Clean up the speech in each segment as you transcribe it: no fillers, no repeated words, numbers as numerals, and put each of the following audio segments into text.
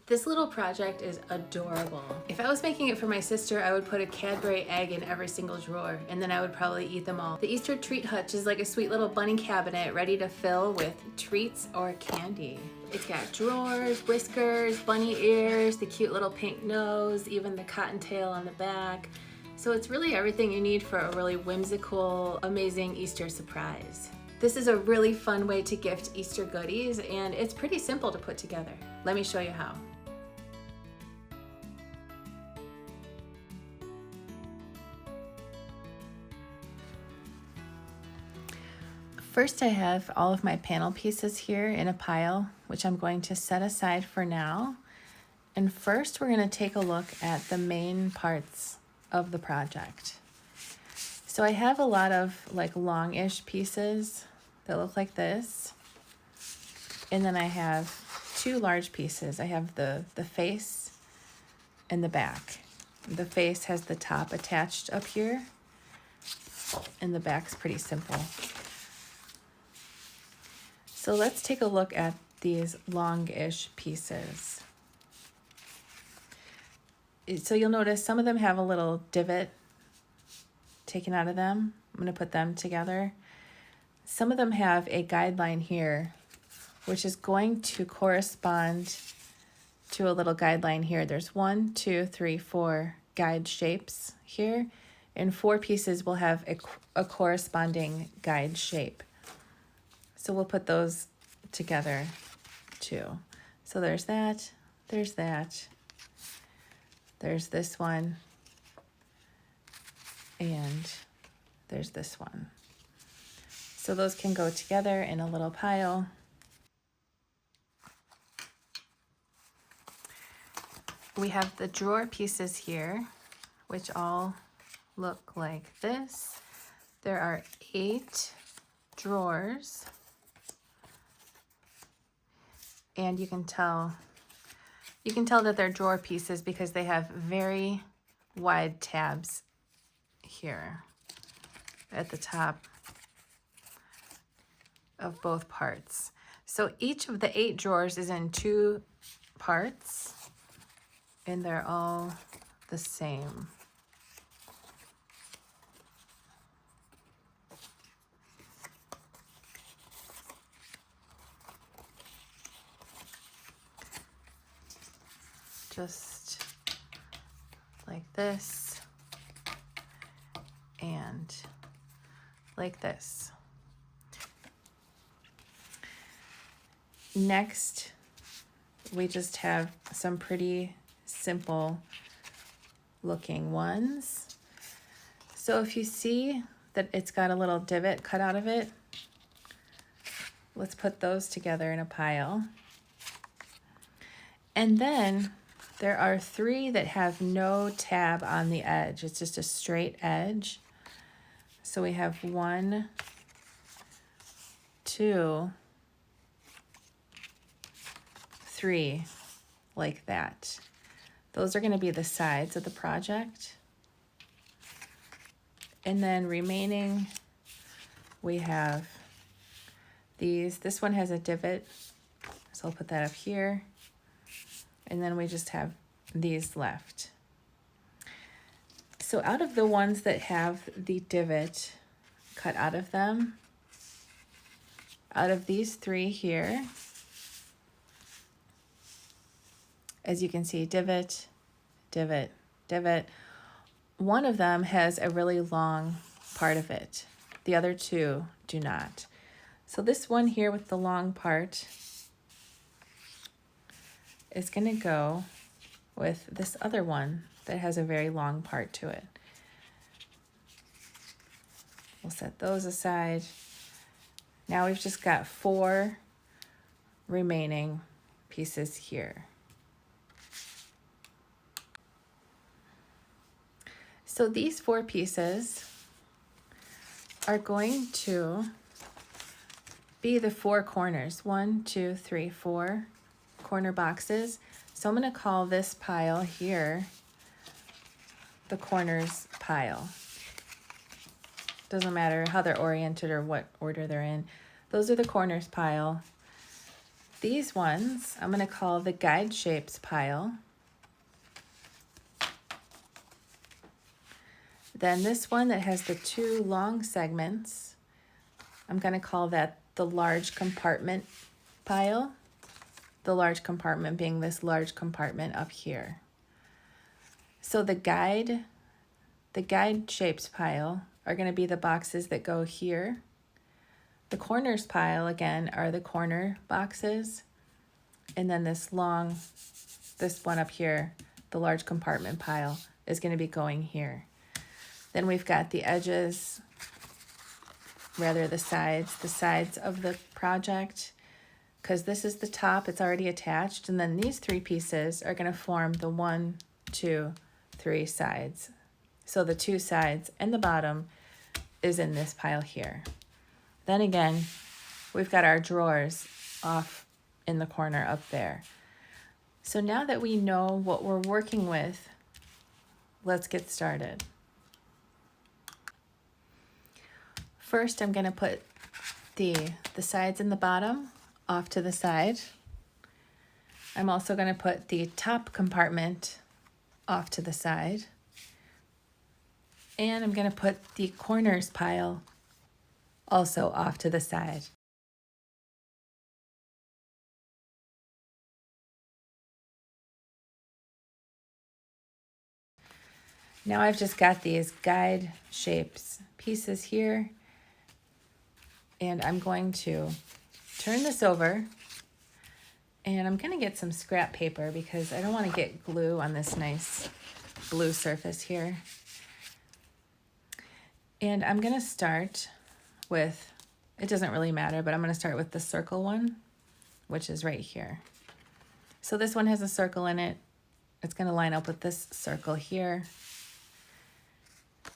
This little project is adorable. If I was making it for my sister, I would put a Cadbury egg in every single drawer, and then I would probably eat them all. The Easter Treat Hutch is like a sweet little bunny cabinet ready to fill with treats or candy. It's got drawers, whiskers, bunny ears, the cute little pink nose, even the cottontail on the back. So it's really everything you need for a really whimsical, amazing Easter surprise. This is a really fun way to gift Easter goodies, and it's pretty simple to put together. Let me show you how. First, I have all of my panel pieces here in a pile, which I'm going to set aside for now. And first, we're going to take a look at the main parts of the project. So I have a lot of like long-ish pieces that look like this. And then I have two large pieces. I have the face and the back. The face has the top attached up here, and the back's pretty simple. So let's take a look at these long-ish pieces. So you'll notice some of them have a little divot taken out of them. I'm going to put them together. Some of them have a guideline here, which is going to correspond to a little guideline here. There's 1, 2, 3, 4 guide shapes here, and 4 pieces will have a corresponding guide shape. So we'll put those together too. So there's that, there's that, there's this one, and there's this one. So those can go together in a little pile. We have the drawer pieces here, which all look like this. There are 8 drawers. And you can tell that they're drawer pieces because they have very wide tabs here at the top of both parts. So each of the 8 drawers is in 2 parts, and they're all the same. Just like this and like this. Next, we just have some pretty simple looking ones. So if you see that it's got a little divot cut out of it, let's put those together in a pile. And then there are 3 that have no tab on the edge. It's just a straight edge. So we have 1, 2, 3, like that. Those are going to be the sides of the project. And then remaining, we have these. This one has a divot, so I'll put that up here. And then we just have these left. So out of the ones that have the divot cut out of them, out of these 3 here, as you can see, divot, divot, divot. One of them has a really long part of it. The other 2 do not. So this one here with the long part is going to go with this other one that has a very long part to it. We'll set those aside. Now we've just got 4 remaining pieces here. So these 4 pieces are going to be the 4 corners. 1, 2, 3, 4 corner boxes. So I'm going to call this pile here the corners pile. Doesn't matter how they're oriented or what order they're in. Those are the corners pile. These ones I'm going to call the guide shapes pile. Then this one that has the two long segments, I'm going to call that the large compartment pile. The large compartment being this large compartment up here. So the guide shapes pile are going to be the boxes that go here. The corners pile, again, are the corner boxes. And then this one up here, the large compartment pile, is going to be going here. Then we've got the edges, rather the sides of the project, because this is the top, it's already attached. And then these three pieces are going to form the 1, 2, 3 sides. So the 2 sides and the bottom is in this pile here. Then again, we've got our drawers off in the corner up there. So now that we know what we're working with, let's get started. First, I'm going to put the sides and the bottom off to the side. I'm also going to put the top compartment off to the side. And I'm going to put the corners pile also off to the side. Now I've just got these guide shapes pieces here, and I'm going to turn this over, and I'm going to get some scrap paper because I don't want to get glue on this nice blue surface here. And I'm going to start with, it doesn't really matter, but I'm going to start with the circle one, which is right here. So this one has a circle in it. It's going to line up with this circle here.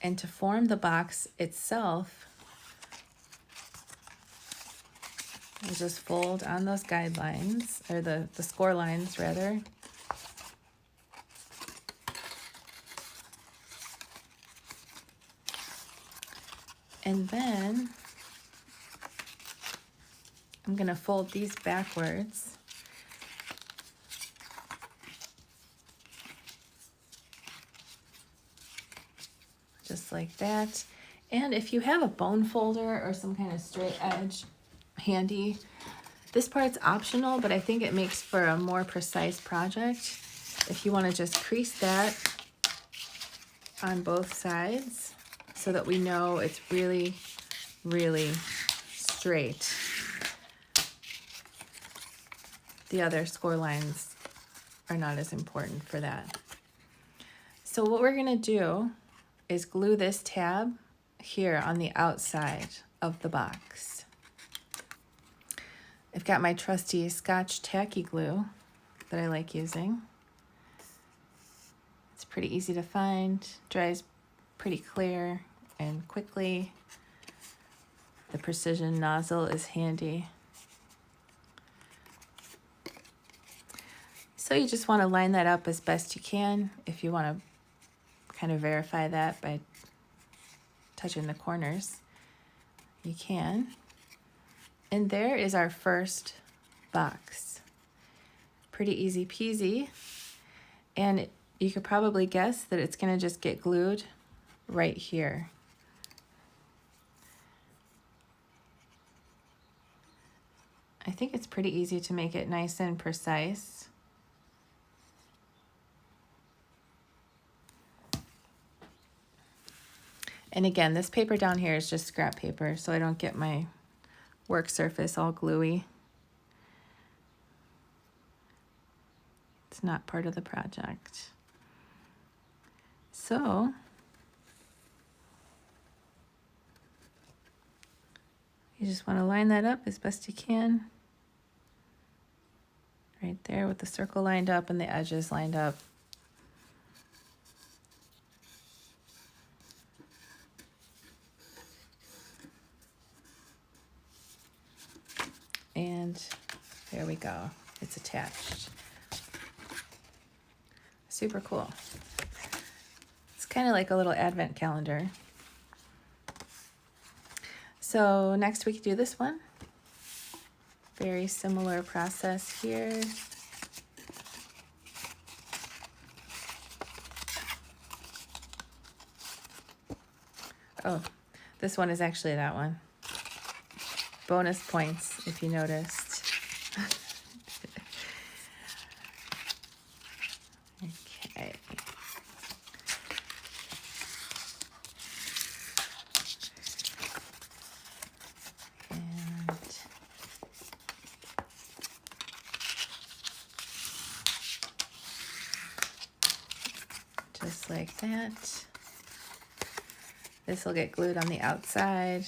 And to form the box itself, we'll just fold on those guidelines, or the score lines rather. And then I'm going to fold these backwards. Just like that. And if you have a bone folder or some kind of straight edge handy, this part's optional, but I think it makes for a more precise project. If you want to just crease that on both sides so that we know it's really, really straight. The other score lines are not as important for that. So what we're going to do is glue this tab here on the outside of the box. I've got my trusty Scotch tacky glue that I like using. It's pretty easy to find, dries pretty clear and quickly. The precision nozzle is handy. So you just want to line that up as best you can. If you want to kind of verify that by touching the corners, you can. And there is our first box. Pretty easy peasy. And you could probably guess that it's going to just get glued right here. I think it's pretty easy to make it nice and precise. And again, this paper down here is just scrap paper, so I don't get my work surface all gluey. It's not part of the project. So you just want to line that up as best you can. Right there with the circle lined up and the edges lined up. And there we go, it's attached. Super cool. It's kind of like a little advent calendar. So next we could do this one. Very similar process here. Oh, this one is actually that one. Bonus points, if you noticed. Okay. And just like that. This will get glued on the outside.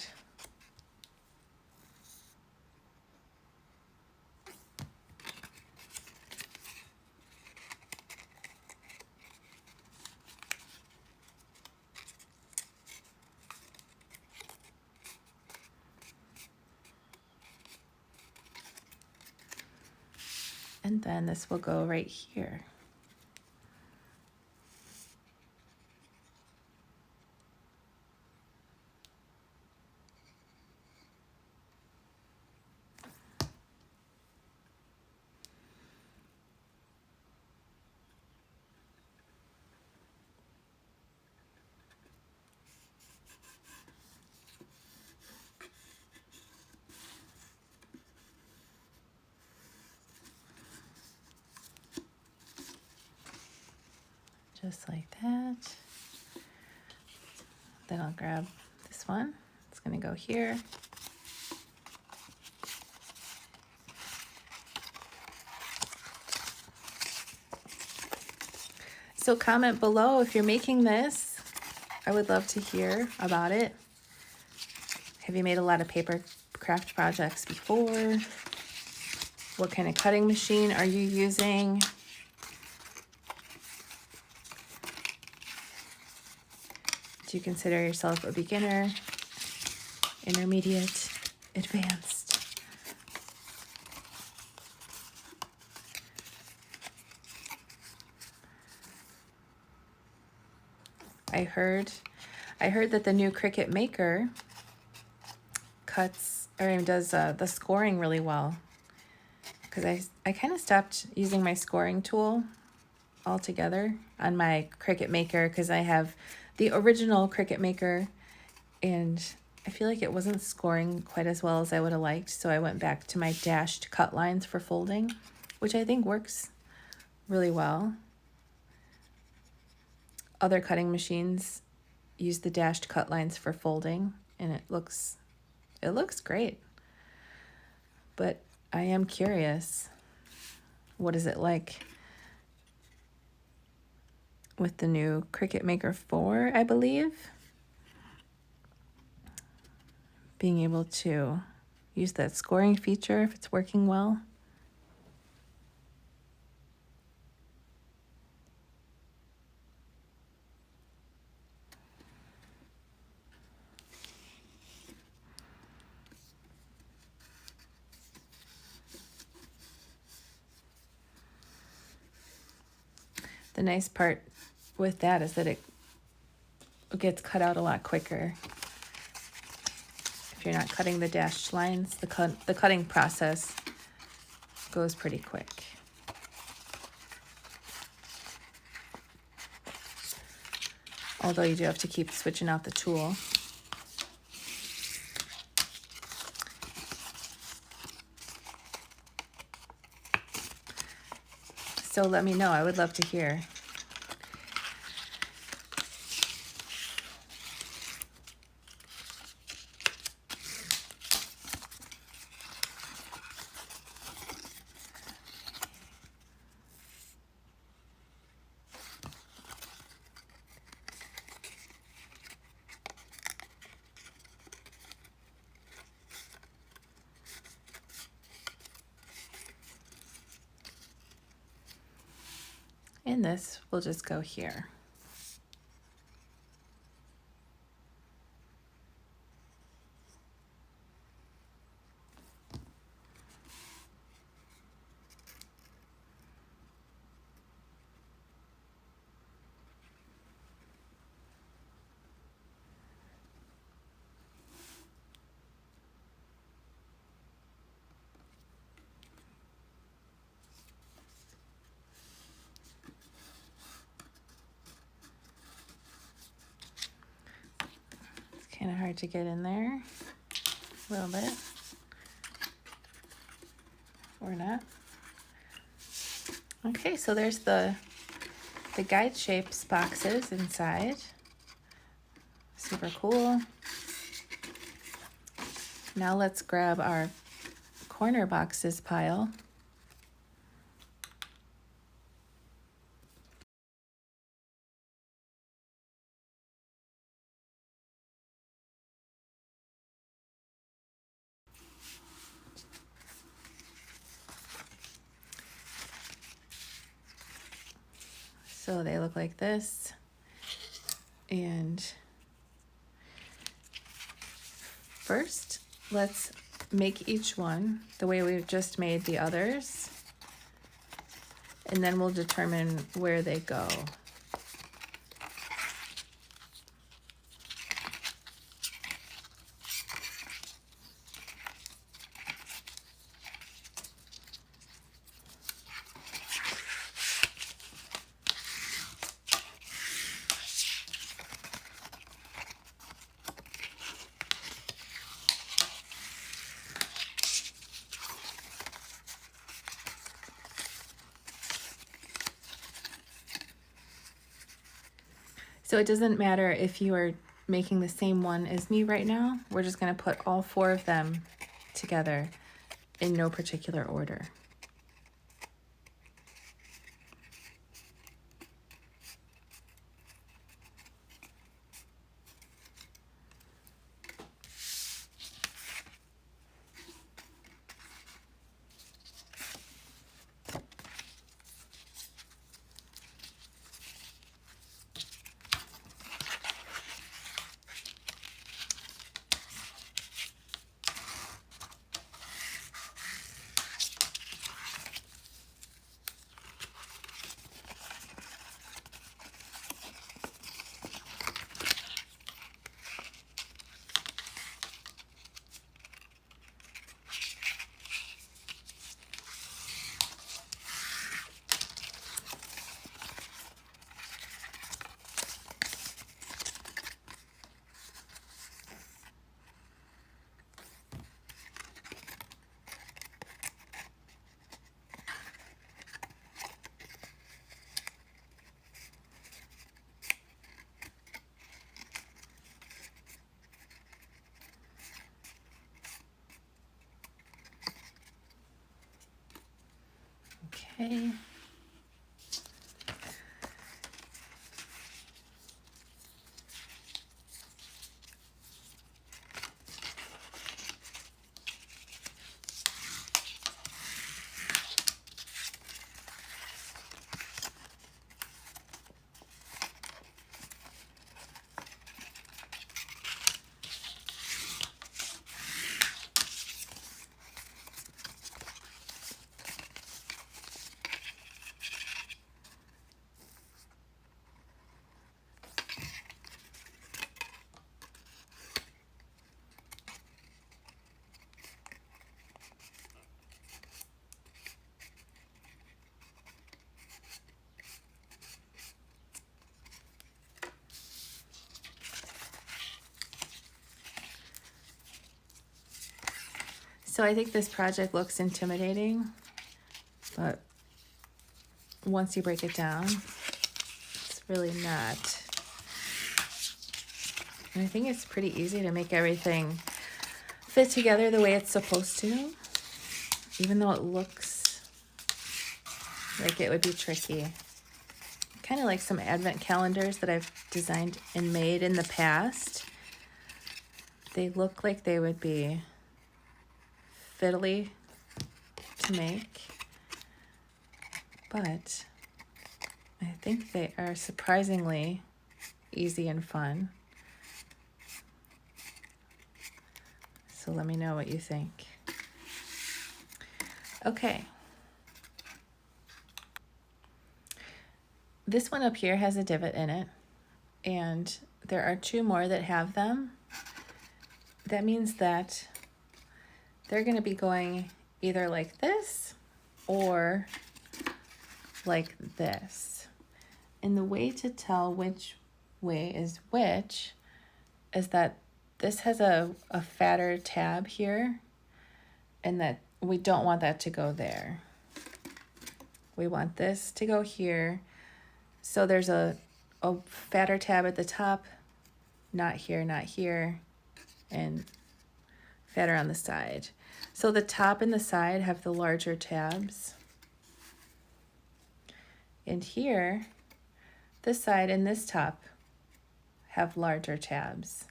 And then this will go right here. Just like that. Then I'll grab this one. It's going to go here. So comment below if you're making this. I would love to hear about it. Have you made a lot of paper craft projects before? What kind of cutting machine are you using? Do you consider yourself a beginner, intermediate, advanced? I heard that the new Cricut Maker cuts or does the scoring really well, because I kind of stopped using my scoring tool altogether on my Cricut Maker because I have the original Cricut Maker and I feel like it wasn't scoring quite as well as I would have liked, so I went back to my dashed cut lines for folding, which I think works really well. Other cutting machines use the dashed cut lines for folding and it looks great. But I am curious, what is it like with the new Cricut Maker 4, I believe? Being able to use that scoring feature if it's working well. The nice part with that is that it gets cut out a lot quicker. If you're not cutting the dashed lines, the cutting process goes pretty quick. Although you do have to keep switching out the tool. So let me know, I would love to hear. And this will just go here. Kind of hard to get in there a little bit, or not. Okay, so there's the guide shapes boxes inside. Super cool. Now let's grab our corner boxes pile. So they look like this. And first, let's make each one the way we've just made the others. And then we'll determine where they go. So it doesn't matter if you are making the same one as me right now. We're just going to put all 4 of them together in no particular order. Okay. So I think this project looks intimidating, but once you break it down, it's really not. And I think it's pretty easy to make everything fit together the way it's supposed to, even though it looks like it would be tricky. Kind of like some advent calendars that I've designed and made in the past. They look like they would be fiddly to make, but I think they are surprisingly easy and fun. So let me know what you think. Okay. This one up here has a divot in it, and there are 2 more that have them. That means that they're going to be going either like this or like this. And the way to tell which way is which is that this has a fatter tab here, and that we don't want that to go there. We want this to go here. So there's a fatter tab at the top, not here, and fatter on the side. So the top and the side have the larger tabs. And here, this side and this top have larger tabs.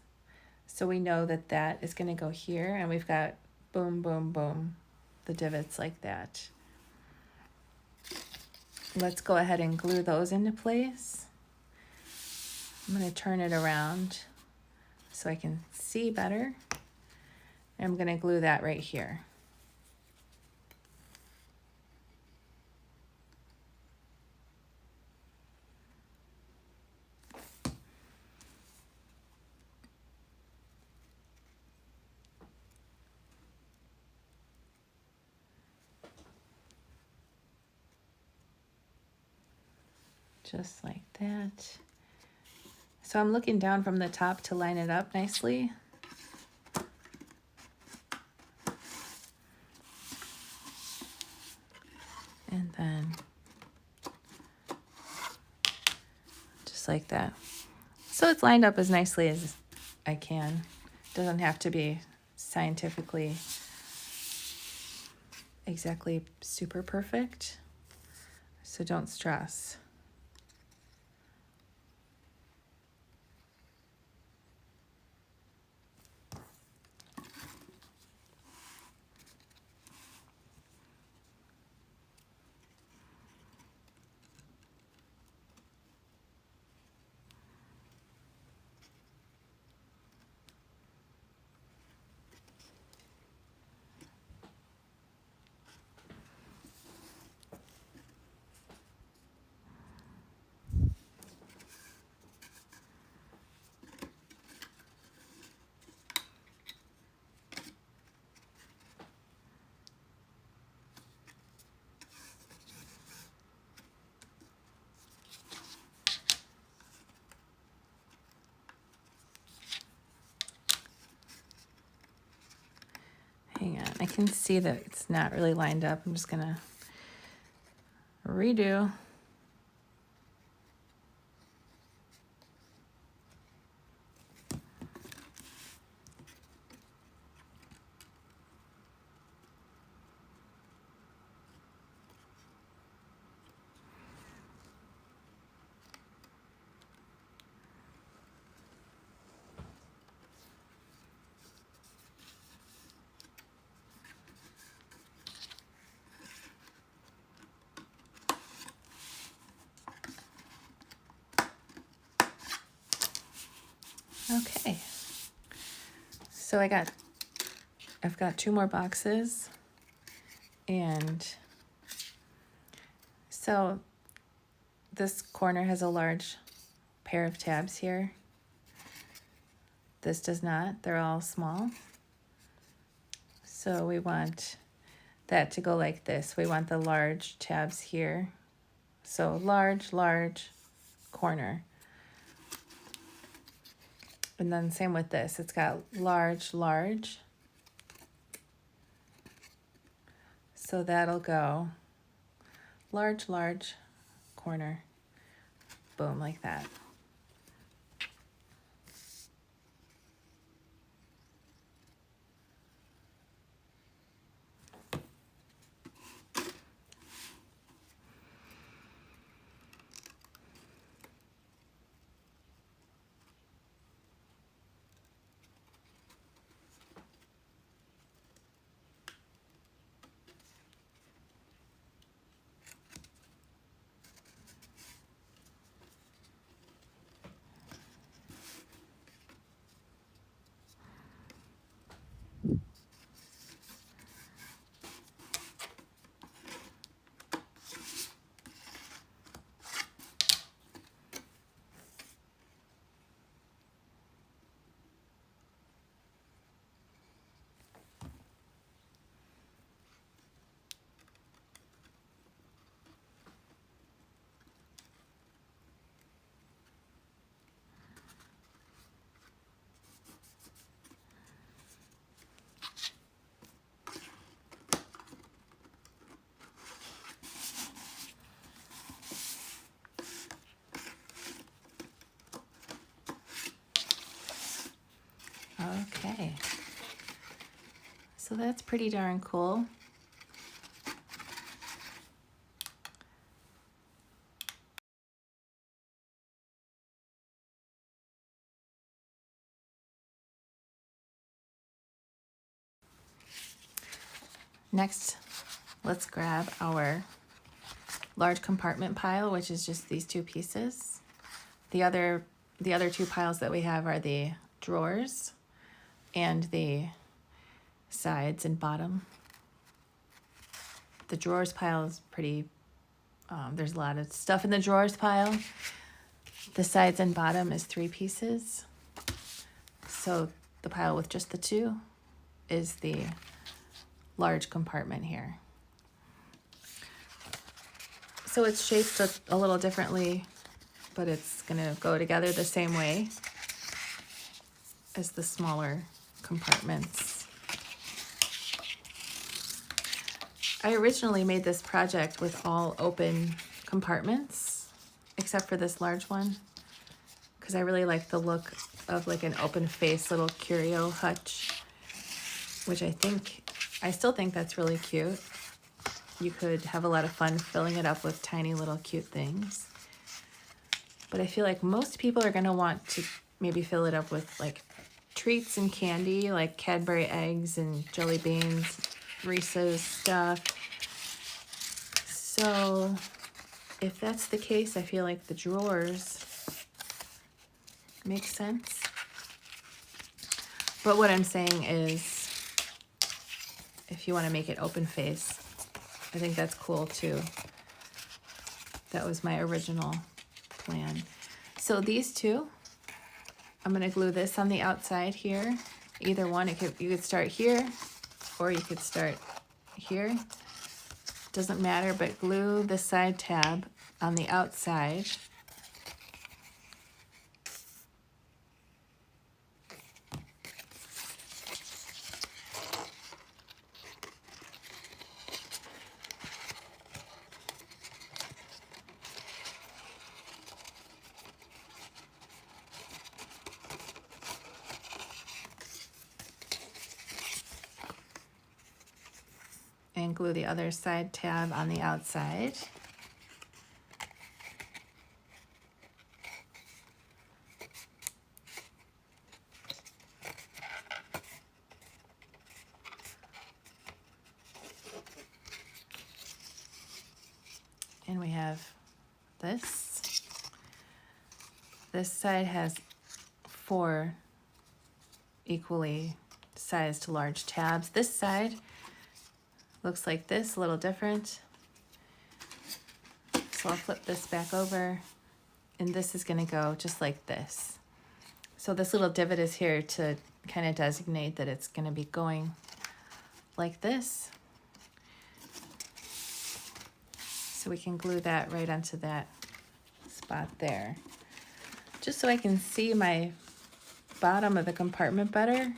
So we know that that is going to go here, and we've got boom, boom, boom, the divots like that. Let's go ahead and glue those into place. I'm going to turn it around so I can see better. I'm going to glue that right here. Just like that. So I'm looking down from the top to line it up nicely. And then just like that. So it's lined up as nicely as I can. It doesn't have to be scientifically exactly super perfect. So don't stress. Hang on, I can see that it's not really lined up. I'm just gonna redo. Okay, so I've got 2 more boxes, and so this corner has a large pair of tabs here. This does not, they're all small. So we want that to go like this. We want the large tabs here. So large, large corner. And then same with this, it's got large, large. So that'll go large, large corner, boom, like that. Okay. So that's pretty darn cool. Next, let's grab our large compartment pile, which is just these two pieces. The other two piles that we have are the drawers and the sides and bottom. The drawers pile is pretty, there's a lot of stuff in the drawers pile. The sides and bottom is 3 pieces. So the pile with just the 2 is the large compartment here. So it's shaped a little differently, but it's gonna go together the same way as the smaller compartments. I originally made this project with all open compartments, except for this large one, because I really like the look of like an open face little curio hutch, which I still think that's really cute. You could have a lot of fun filling it up with tiny little cute things. But I feel like most people are gonna want to maybe fill it up with like treats and candy, like Cadbury eggs and jelly beans, Reese's stuff. So if that's the case, I feel like the drawers make sense. But what I'm saying is, if you want to make it open face, I think that's cool too. That was my original plan. So these two, I'm going to glue this on the outside here. Either one, you could start here or you could start here. Doesn't matter, but glue the side tab on the outside. And glue the other side tab on the outside. And we have this. This side has 4 equally sized large tabs. This side looks like this, a little different. So I'll flip this back over, and this is gonna go just like this. So this little divot is here to kind of designate that it's gonna be going like this. So we can glue that right onto that spot there. Just so I can see my bottom of the compartment better,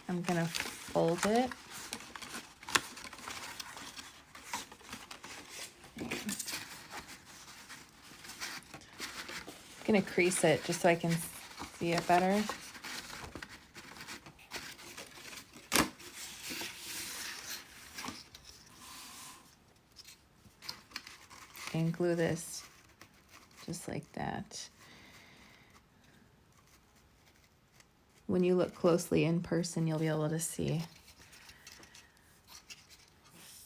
I'm gonna fold it. I'm gonna crease it just so I can see it better. And glue this just like that. When you look closely in person, you'll be able to see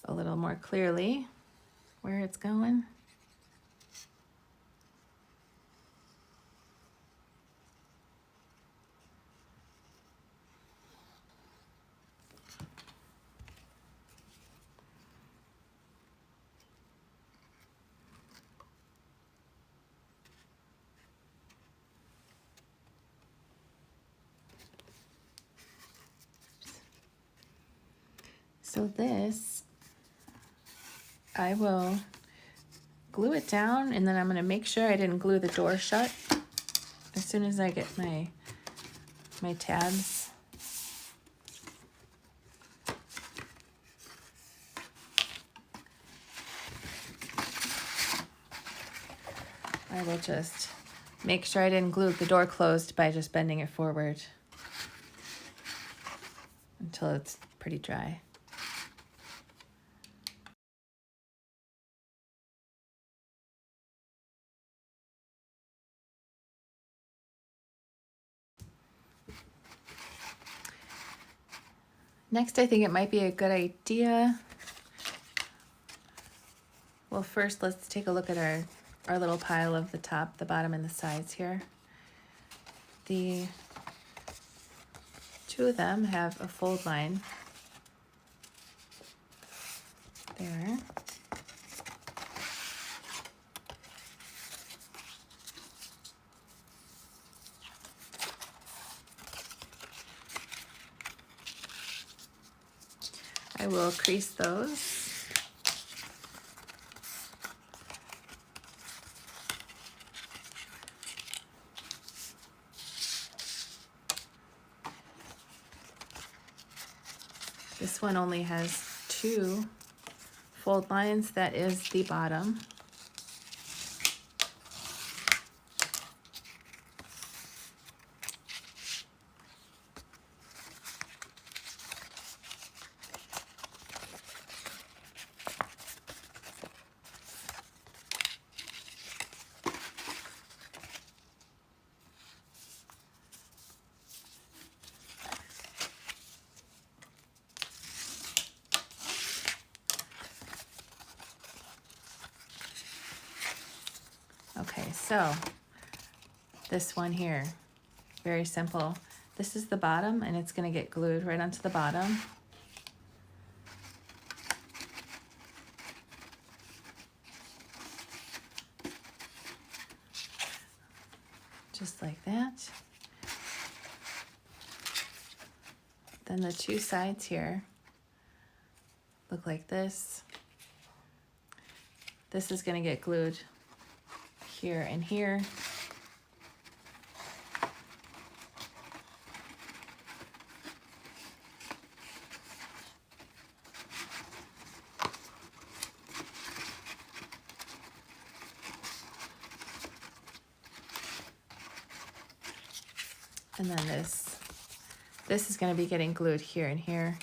a little more clearly where it's going. So this, I will glue it down, and then I'm gonna make sure I didn't glue the door shut as soon as I get my tabs. I will just make sure I didn't glue the door closed by just bending it forward. until it's pretty dry. Next, I think it might be a good idea. Well, first let's take a look at our little pile of the top, the bottom, and the sides here. The two of them have a fold line there. I will crease those. This one only has 2 fold lines. That is the bottom. Okay, so this one here, very simple. This is the bottom, and it's going to get glued right onto the bottom. Just like that. Then the 2 sides here look like this. This is going to get glued here and here. And then this is going to be getting glued here and here.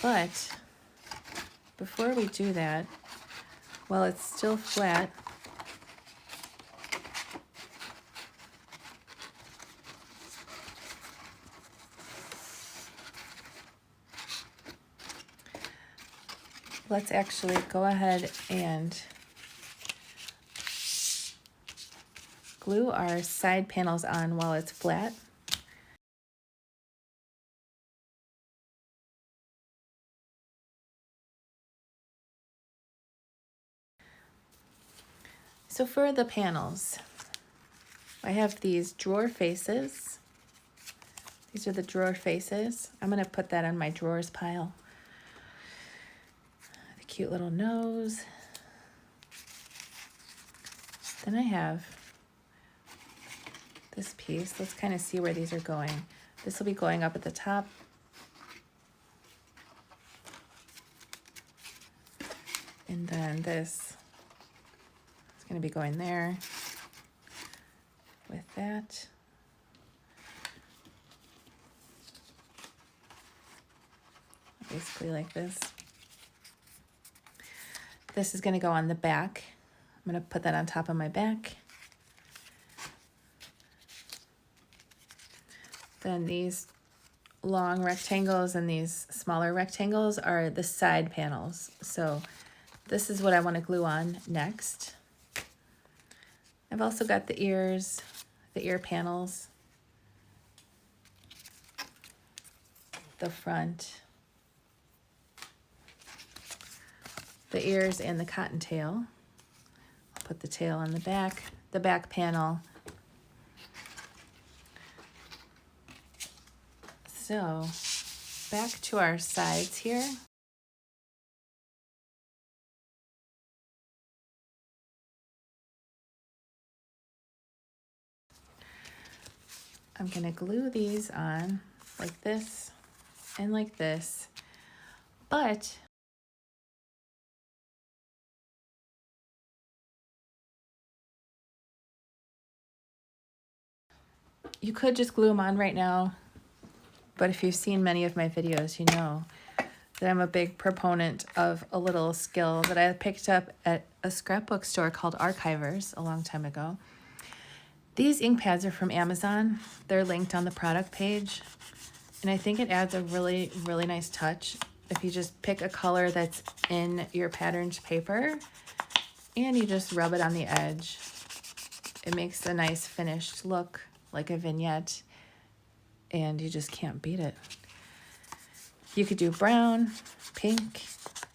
But before we do that, while it's still flat, let's actually go ahead and glue our side panels on while it's flat. So for the panels, I have these drawer faces. These are the drawer faces. I'm going to put that on my drawers pile. The cute little nose. Then I have this piece. Let's kind of see where these are going. This will be going up at the top. And then this is going to be going there with that. Basically like this. This is going to go on the back. I'm going to put that on top of my back. Then these long rectangles and these smaller rectangles are the side panels. So this is what I want to glue on next. I've also got the ears, the ear panels, the front, the ears, and the cottontail. I'll put the tail on the back panel. So back to our sides here. I'm going to glue these on like this and like this, but you could just glue them on right now but if you've seen many of my videos, you know that I'm a big proponent of a little skill that I picked up at a scrapbook store called Archivers a long time ago. These ink pads are from Amazon. They're linked on the product page. And I think it adds a really, really nice touch if you just pick a color that's in your patterned paper and you just rub it on the edge. It makes a nice finished look, like a vignette, and you just can't beat it. You could do brown, pink,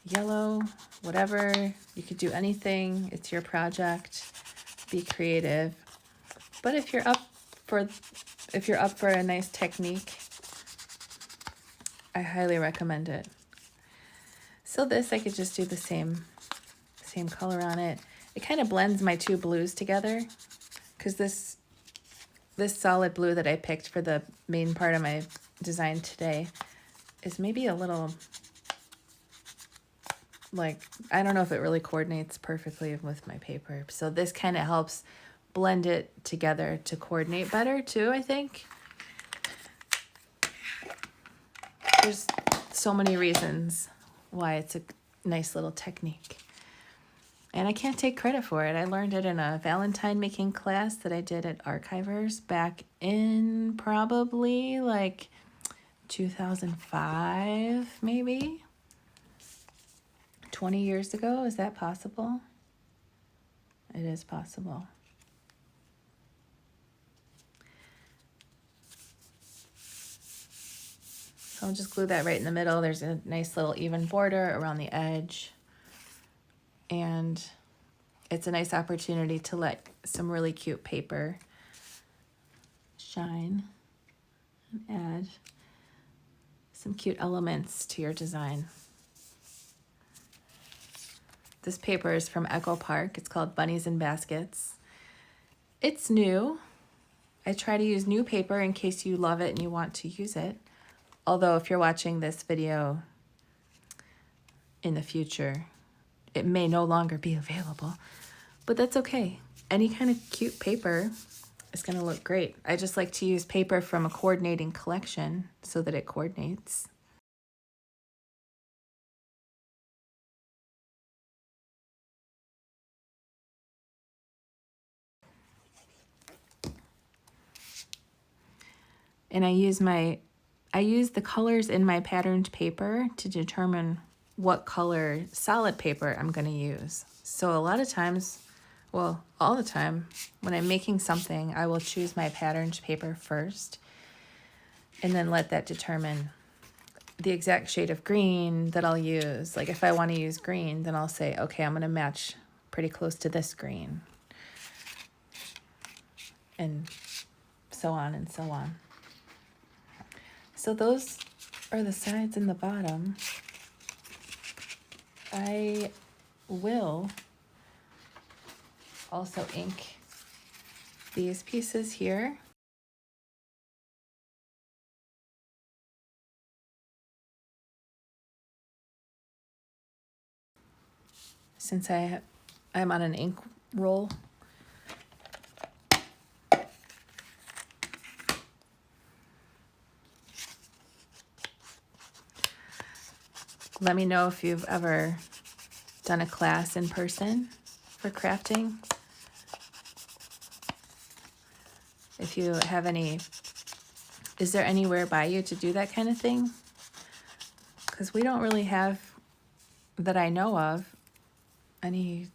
yellow, whatever. You could do anything. It's your project. Be creative. But if you're up for a nice technique, I highly recommend it. So this, I could just do the same color on it. It kind of blends my two blues together, because this solid blue that I picked for the main part of my design today is maybe a little, like, I don't know if it really coordinates perfectly with my paper. So this kind of helps blend it together to coordinate better too, I think. There's so many reasons why it's a nice little technique. And I can't take credit for it. I learned it in a Valentine making class that I did at Archivers back in probably like 2005, maybe 20 years ago. Is that possible? It is possible. So I'll just glue that right in the middle. There's a nice little even border around the edge. And it's a nice opportunity to let some really cute paper shine and add some cute elements to your design. This paper is from Echo Park. It's called Bunnies in Baskets. It's new. I try to use new paper in case you love it and you want to use it. Although if you're watching this video in the future, it may no longer be available, but that's okay. Any kind of cute paper is going to look great. I just like to use paper from a coordinating collection so that it coordinates. And I use the colors in my patterned paper to determine what color solid paper I'm going to use. So a lot of times, well, all the time, when I'm making something, I will choose my patterned paper first and then let that determine the exact shade of green that I'll use. Like if I want to use green, then I'll say, okay, I'm going to match pretty close to this green. And so on and so on. So those are the sides and the bottom. I will also ink these pieces here. Since I'm on an ink roll. Let me know if you've ever done a class in person for crafting. If you have is there anywhere by you to do that kind of thing? Because we don't really have, that I know of, any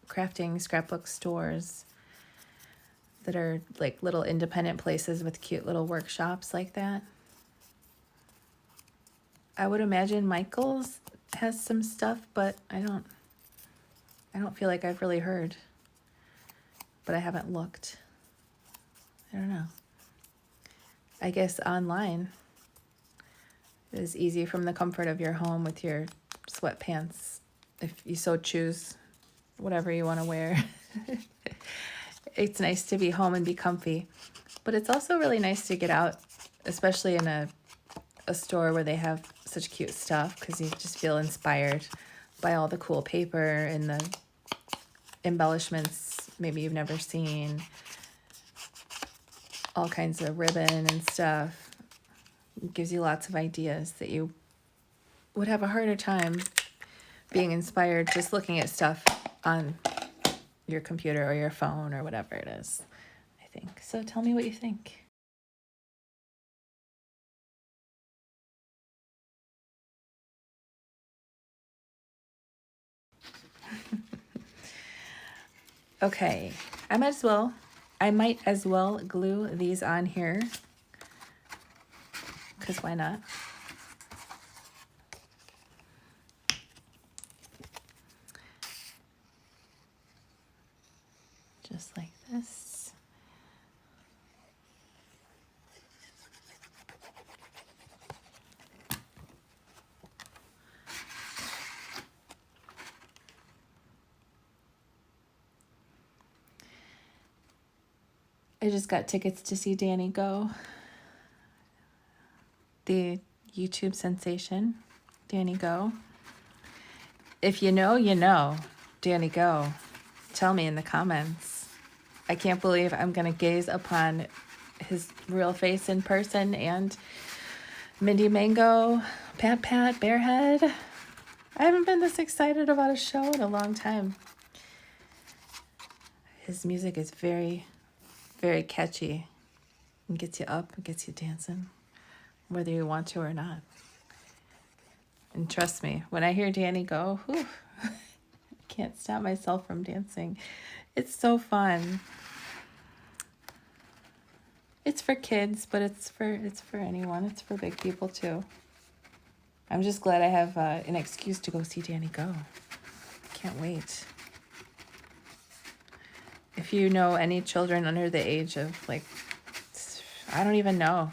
crafting scrapbook stores that are like little independent places with cute little workshops like that. I would imagine Michael's has some stuff, but I don't feel like I've really heard. But I haven't looked. I don't know. I guess online is easy from the comfort of your home with your sweatpants, if you so choose, whatever you want to wear. It's nice to be home and be comfy. But it's also really nice to get out, especially in a store where they have such cute stuff, because you just feel inspired by all the cool paper and the embellishments maybe you've never seen, all kinds of ribbon and stuff. It gives you lots of ideas that you would have a harder time being inspired just looking at stuff on your computer or your phone or whatever it is, I think. So tell me what you think. Okay, I might as well glue these on here, because why not? Just like this. I just got tickets to see Danny go. The YouTube sensation, Danny Go. If you know, you know, Danny Go. Tell me in the comments. I can't believe I'm going to gaze upon his real face in person and Mindy Mango, Pat, Bearhead. I haven't been this excited about a show in a long time. His music is very, very catchy. It gets you up, it gets you dancing, whether you want to or not. And trust me, when I hear Danny Go, whew, I can't stop myself from dancing. It's so fun. It's for kids, but it's for anyone. It's for big people too. I'm just glad I have an excuse to go see Danny Go. Can't wait. If you know any children under the age of, like, I don't even know.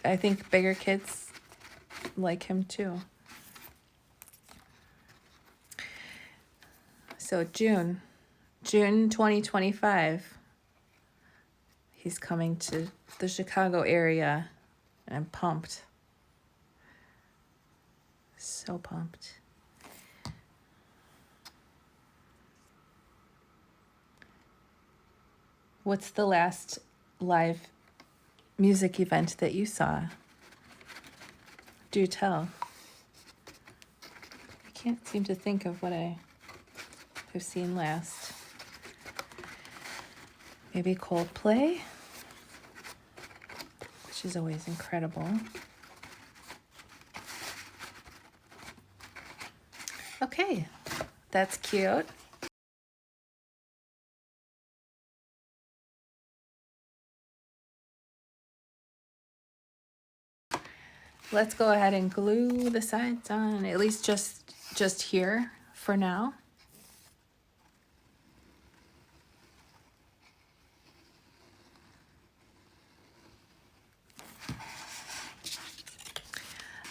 I think bigger kids like him too. So June 2025, he's coming to the Chicago area, and I'm pumped. So pumped. What's the last live music event that you saw? Do tell. I can't seem to think of what I have seen last. Maybe Coldplay, which is always incredible. Okay, that's cute. Let's go ahead and glue the sides on, at least just here for now.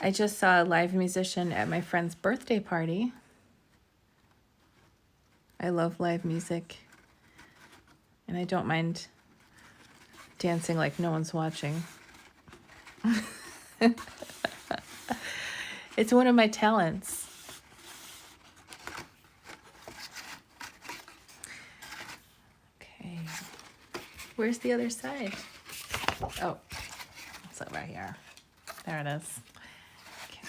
I just saw a live musician at my friend's birthday party. I love live music, and I don't mind dancing like no one's watching. It's one of my talents. Okay, where's the other side? Oh, it's over here. There it is. Okay.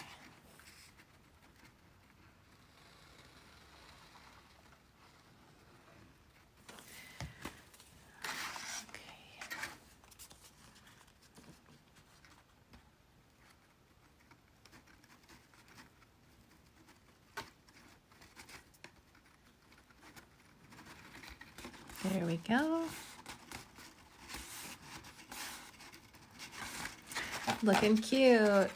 There we go. Looking cute.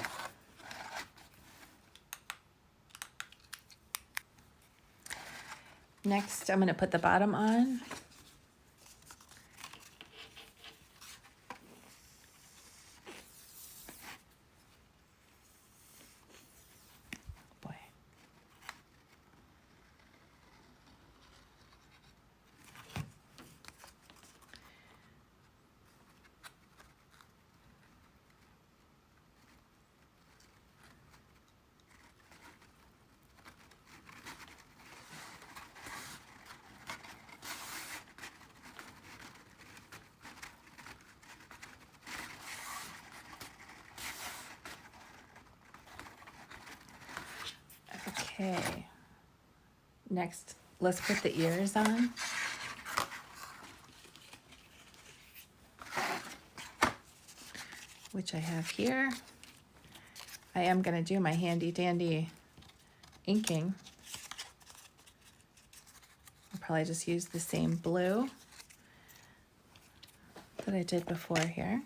Next, I'm going to put the bottom on. Boy. Okay. Next, let's put the ears on. Which I have here. I am going to do my handy dandy inking. I'll probably just use the same blue that I did before here.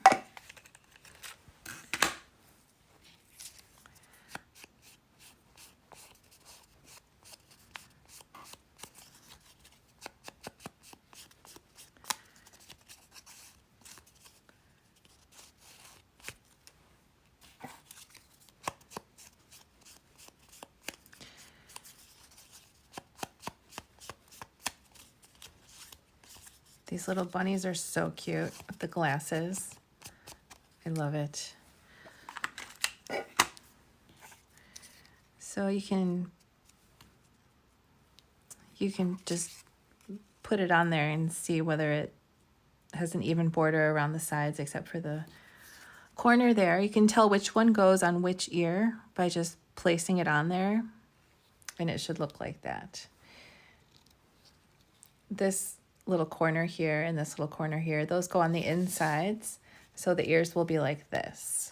These little bunnies are so cute with the glasses. I love it. So you can just put it on there and see whether it has an even border around the sides except for the corner there. You can tell which one goes on which ear by just placing it on there, and it should look like that. This little corner here and this little corner here, those go on the insides, so the ears will be like this.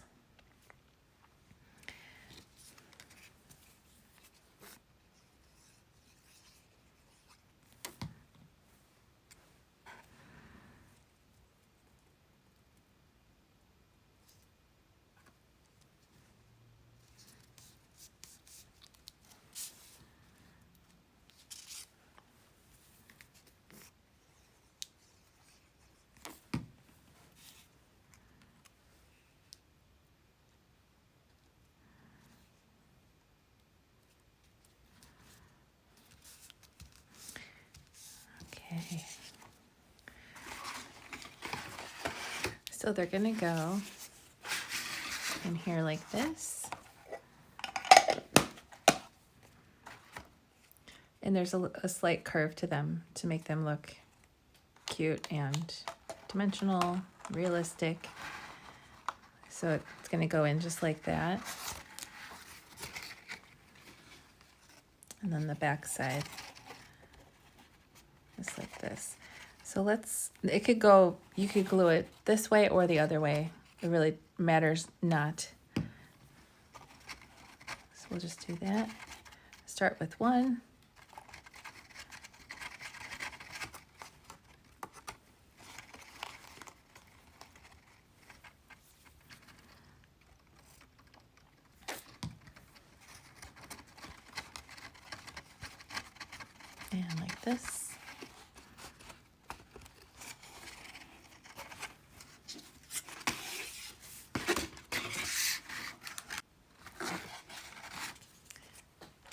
Okay. So they're gonna go in here like this. And there's a slight curve to them to make them look cute and dimensional, realistic. So it's gonna go in just like that. And then the back side, just like this. So it could go, you could glue it this way or the other way. It really matters not. So we'll just do that. Start with one. And like this.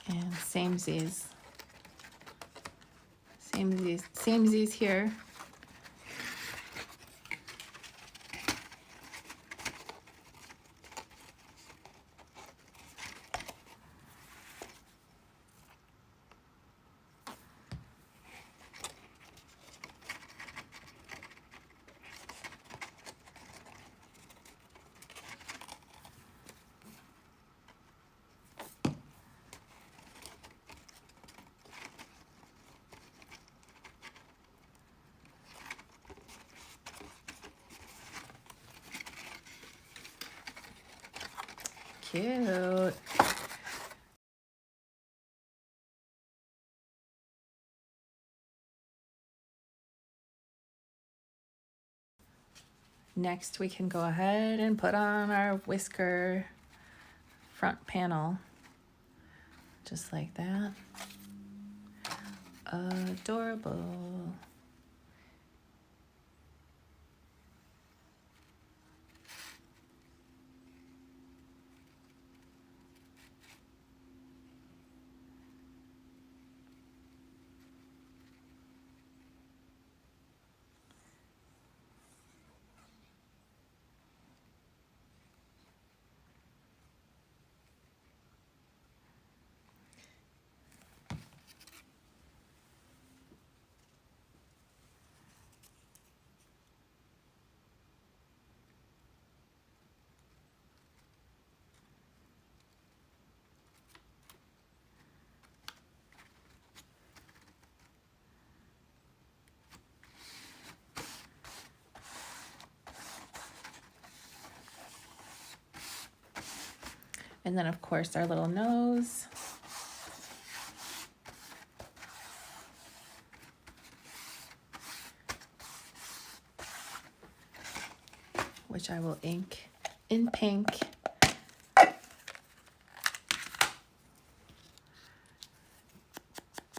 And samesies. Samesies here. Cute. Next, we can go ahead and put on our whisker front panel, just like that. Adorable. And then of course our little nose. Which I will ink in pink.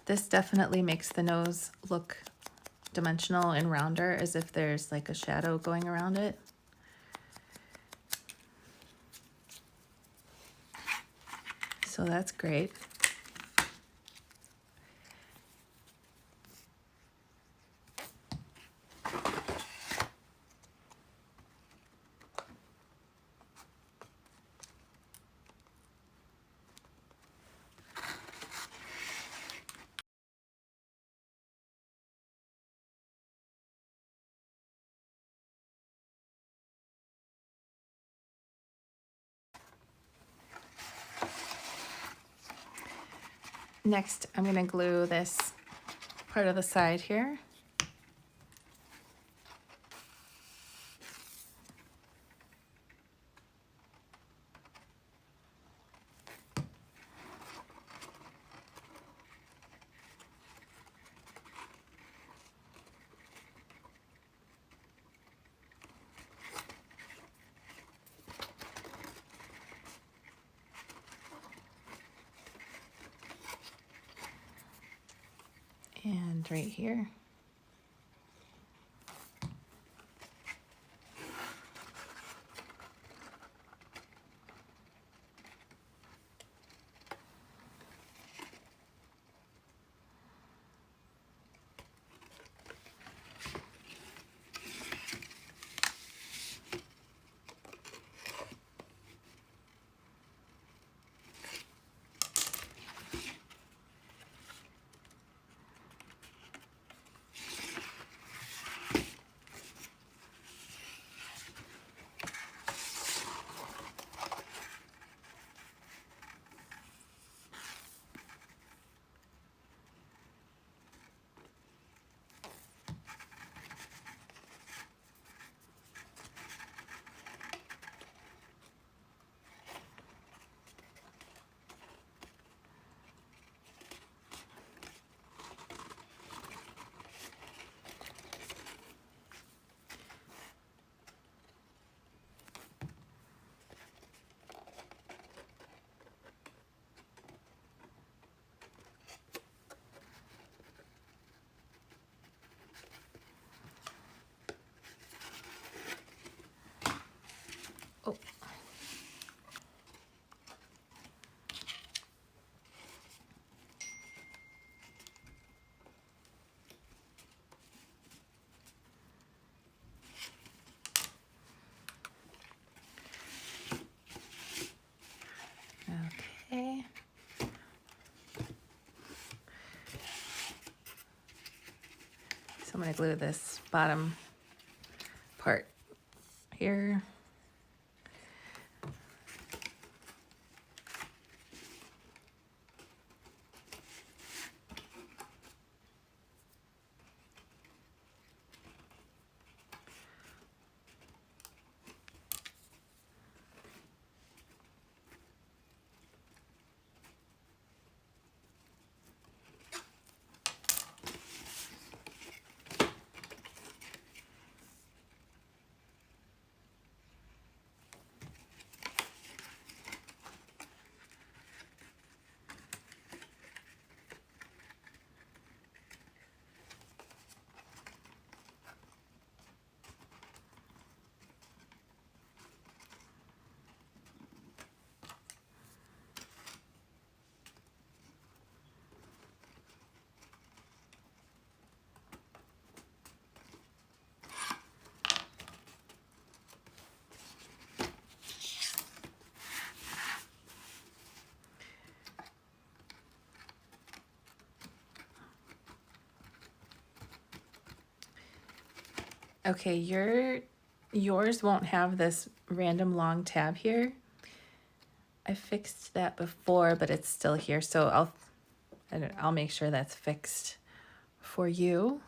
This definitely makes the nose look dimensional and rounder, as if there's like a shadow going around it. So that's great. Next, I'm going to glue this part of the side here. And right here. Oh. Okay. So I'm going to glue this bottom part here. Okay, yours won't have this random long tab here. I fixed that before, but it's still here, so I'll make sure that's fixed for you.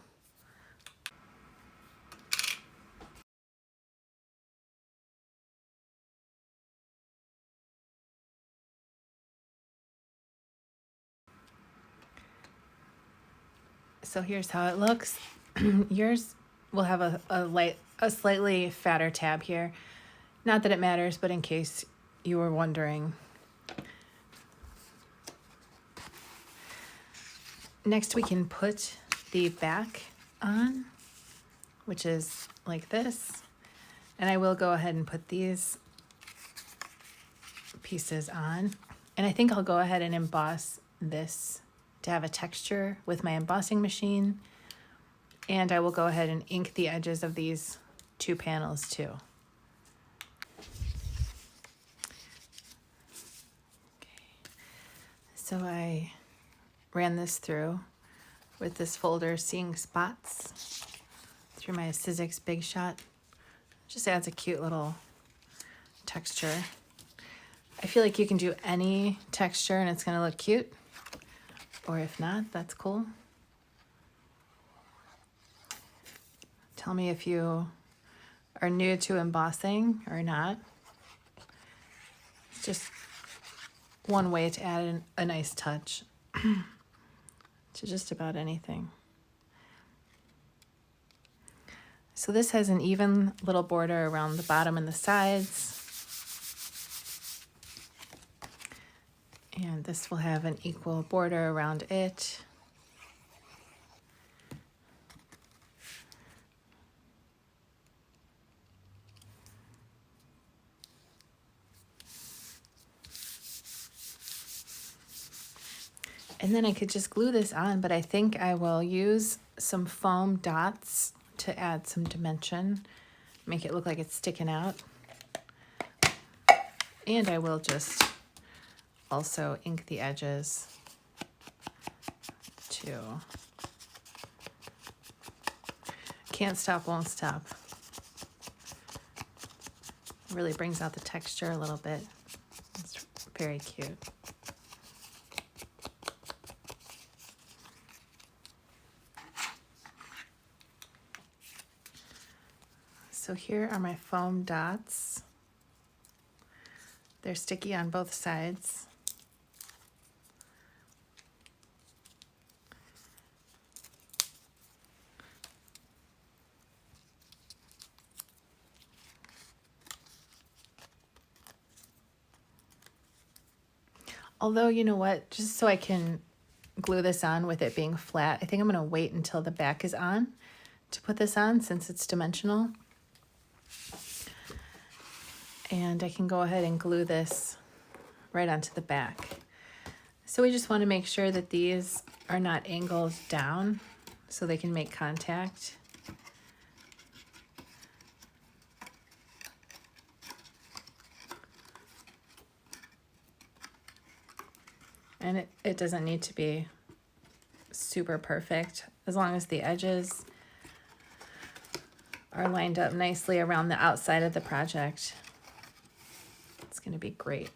So here's how it looks. Yours will have a slightly fatter tab here. Not that it matters, but in case you were wondering. Next, we can put the back on, which is like this. And I will go ahead and put these pieces on. And I think I'll go ahead and emboss this to have a texture with my embossing machine. And I will go ahead and ink the edges of these two panels too. Okay. So I ran this through with this folder, Seeing Spots, through my Sizzix Big Shot. Just adds a cute little texture. I feel like you can do any texture and it's gonna look cute. Or if not, that's cool. Tell me if you are new to embossing or not. It's just one way to add a nice touch to just about anything. So this has an even little border around the bottom and the sides. And this will have an equal border around it. And then I could just glue this on, but I think I will use some foam dots to add some dimension, make it look like it's sticking out. And I will just also ink the edges too. Can't stop, won't stop. Really brings out the texture a little bit. It's very cute. So here are my foam dots. They're sticky on both sides. Although, you know what, just so I can glue this on with it being flat, I think I'm gonna wait until the back is on to put this on since it's dimensional. And I can go ahead and glue this right onto the back. So we just want to make sure that these are not angled down so they can make contact. And it doesn't need to be super perfect, as long as the edges are lined up nicely around the outside of the project. It's going to be great.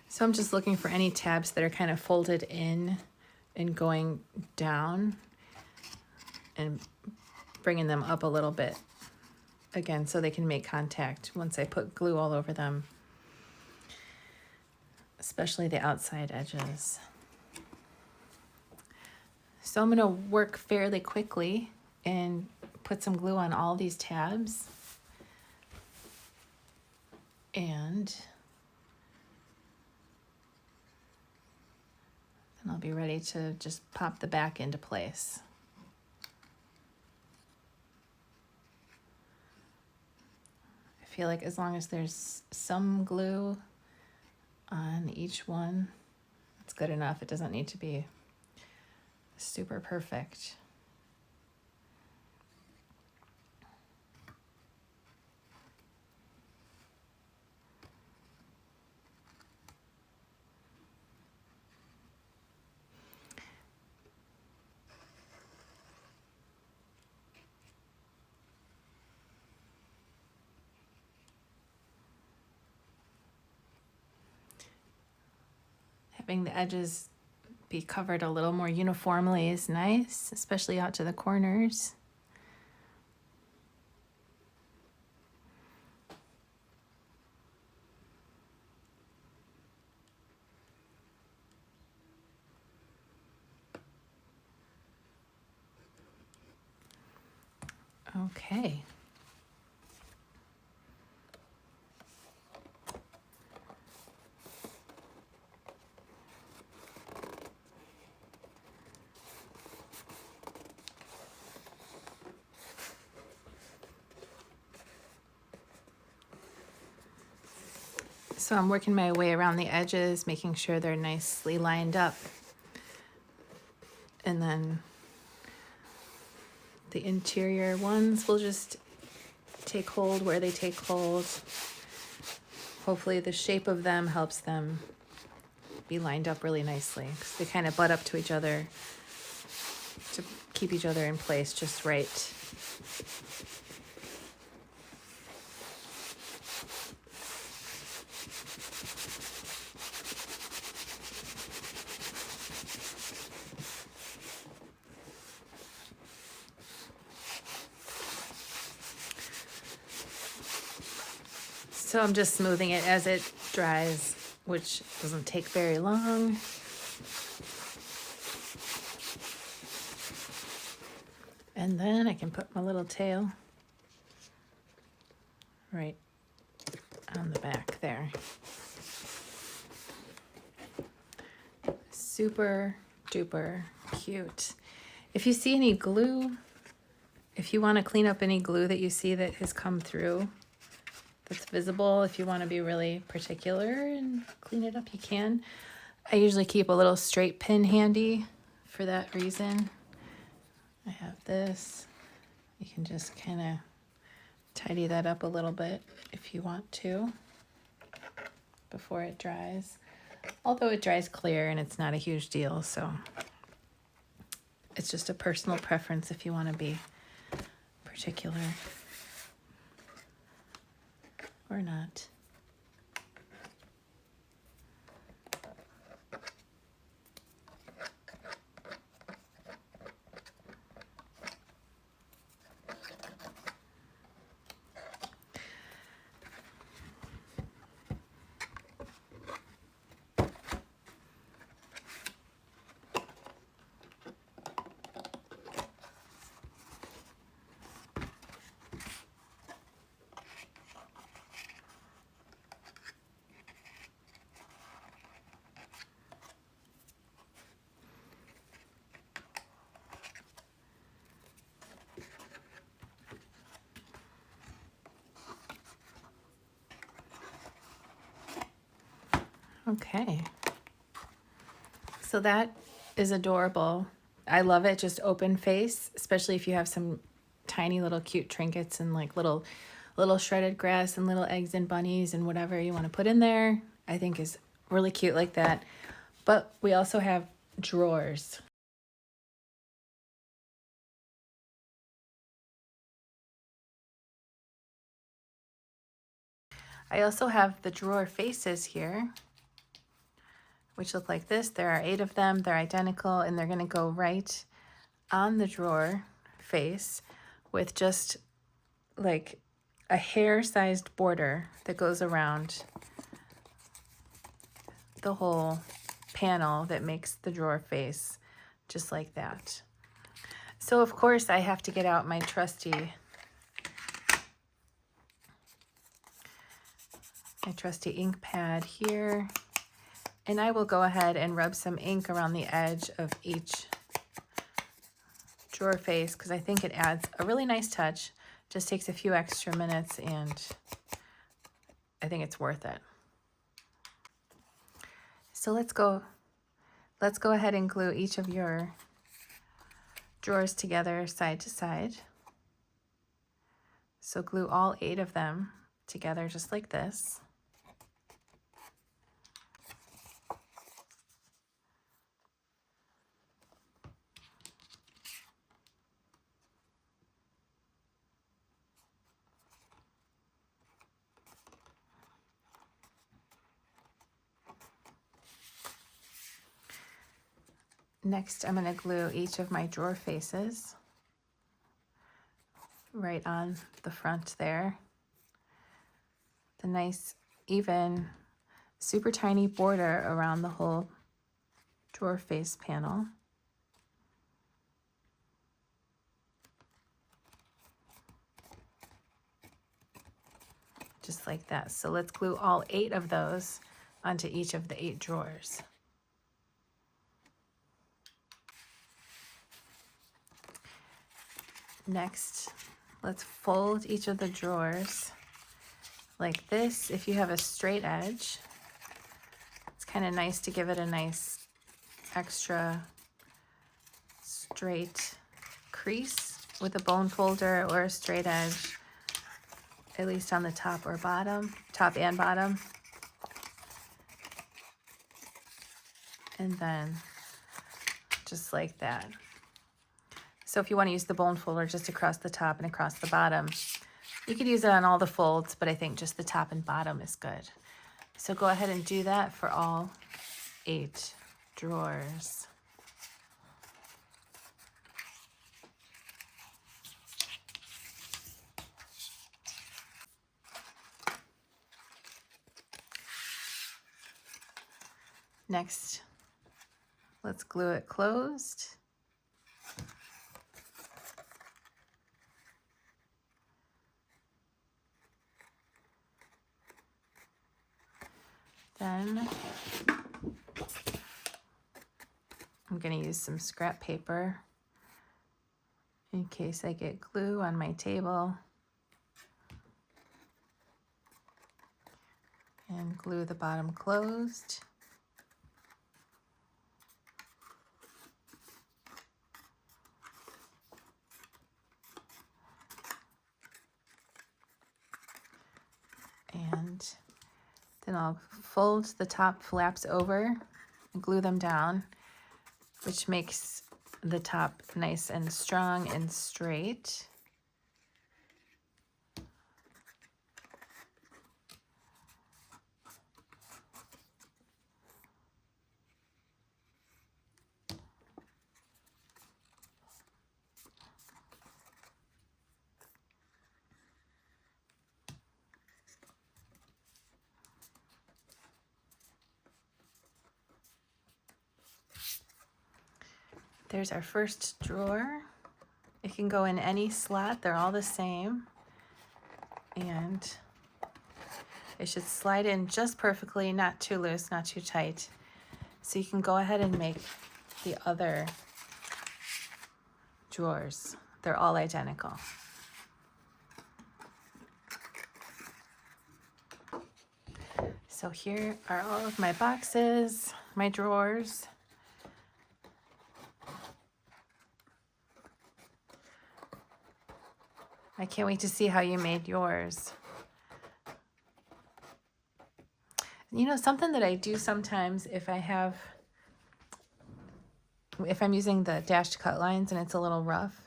So I'm just looking for any tabs that are kind of folded in and going down and bringing them up a little bit again so they can make contact once I put glue all over them, especially the outside edges. So I'm going to work fairly quickly and put some glue on all these tabs. And then I'll be ready to just pop the back into place. I feel like as long as there's some glue on each one, it's good enough. It doesn't need to be super perfect. Having the edges be covered a little more uniformly is nice, especially out to the corners. Okay. So I'm working my way around the edges, making sure they're nicely lined up. And then the interior ones will just take hold where they take hold. Hopefully the shape of them helps them be lined up really nicely, because they kind of butt up to each other to keep each other in place just right. So I'm just smoothing it as it dries, which doesn't take very long. And then I can put my little tail right on the back there. Super duper cute. If you see any glue, if you want to clean up any glue that you see that has come through, that's visible, if you want to be really particular and clean it up, you can. I usually keep a little straight pin handy for that reason. I have this. You can just kind of tidy that up a little bit if you want to before it dries. Although it dries clear and it's not a huge deal, so it's just a personal preference if you want to be particular or not. Okay, so that is adorable. I love it, just open face, especially if you have some tiny little cute trinkets and like little shredded grass and little eggs and bunnies and whatever you want to put in there. I think is really cute like that. But we also have drawers. I also have the drawer faces here, which look like this. There are 8 of them. They're identical, and they're going to go right on the drawer face with just like a hair-sized border that goes around the whole panel that makes the drawer face, just like that. So of course I have to get out my trusty ink pad here, and I will go ahead and rub some ink around the edge of each drawer face because I think it adds a really nice touch. Just takes a few extra minutes and I think it's worth it. So let's go ahead and glue each of your drawers together side to side. So glue all 8 of them together just like this. Next, I'm going to glue each of my drawer faces right on the front there. The nice, even, super tiny border around the whole drawer face panel. just like that. So let's glue all 8 of those onto each of the 8 drawers. Next, let's fold each of the drawers like this. If you have a straight edge, it's kind of nice to give it a nice extra straight crease with a bone folder or a straight edge, at least on the top or bottom, top and bottom. And then just like that. So if you want to use the bone folder just across the top and across the bottom, you could use it on all the folds, but I think just the top and bottom is good. So go ahead and do that for all 8 drawers. Next, let's glue it closed. Then I'm going to use some scrap paper in case I get glue on my table, and glue the bottom closed. And then I'll fold the top flaps over and glue them down, which makes the top nice and strong and straight. There's our first drawer. It can go in any slot. They're all the same. And it should slide in just perfectly, not too loose, not too tight. So you can go ahead and make the other drawers. They're all identical. So here are all of my boxes, my drawers. I can't wait to see how you made yours. You know, something that I do sometimes if I'm using the dashed cut lines and it's a little rough,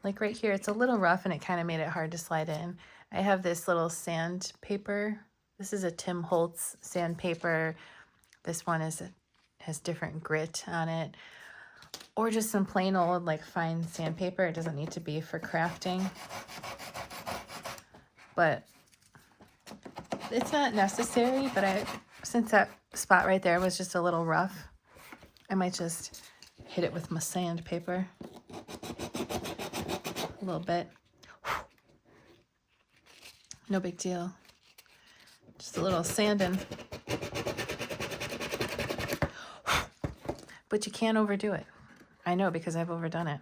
like right here, it's a little rough and it kind of made it hard to slide in. I have this little sandpaper. This is a Tim Holtz sandpaper. This one has different grit on it. Or just some plain old like fine sandpaper. It doesn't need to be for crafting. But it's not necessary, but since that spot right there was just a little rough, I might just hit it with my sandpaper a little bit. No big deal. Just a little sanding. But you can't overdo it. I know, because I've overdone it.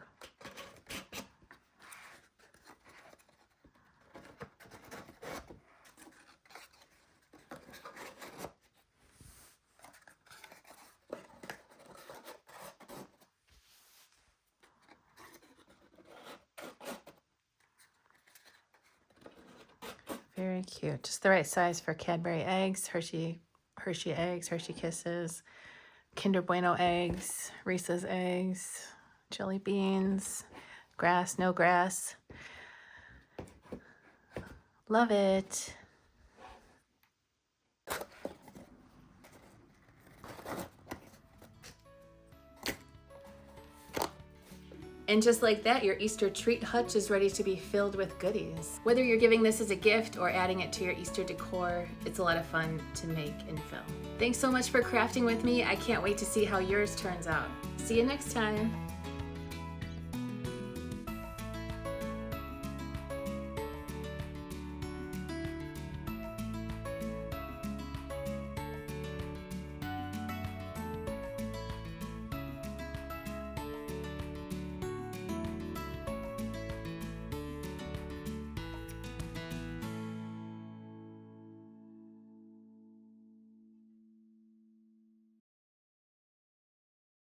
Very cute. Just the right size for Cadbury eggs, Hershey eggs, Hershey Kisses, Kinder Bueno eggs, Reese's eggs, jelly beans, grass, no grass. Love it. And just like that, your Easter Treat Hutch is ready to be filled with goodies. Whether you're giving this as a gift or adding it to your Easter decor, it's a lot of fun to make and fill. Thanks so much for crafting with me. I can't wait to see how yours turns out. See you next time.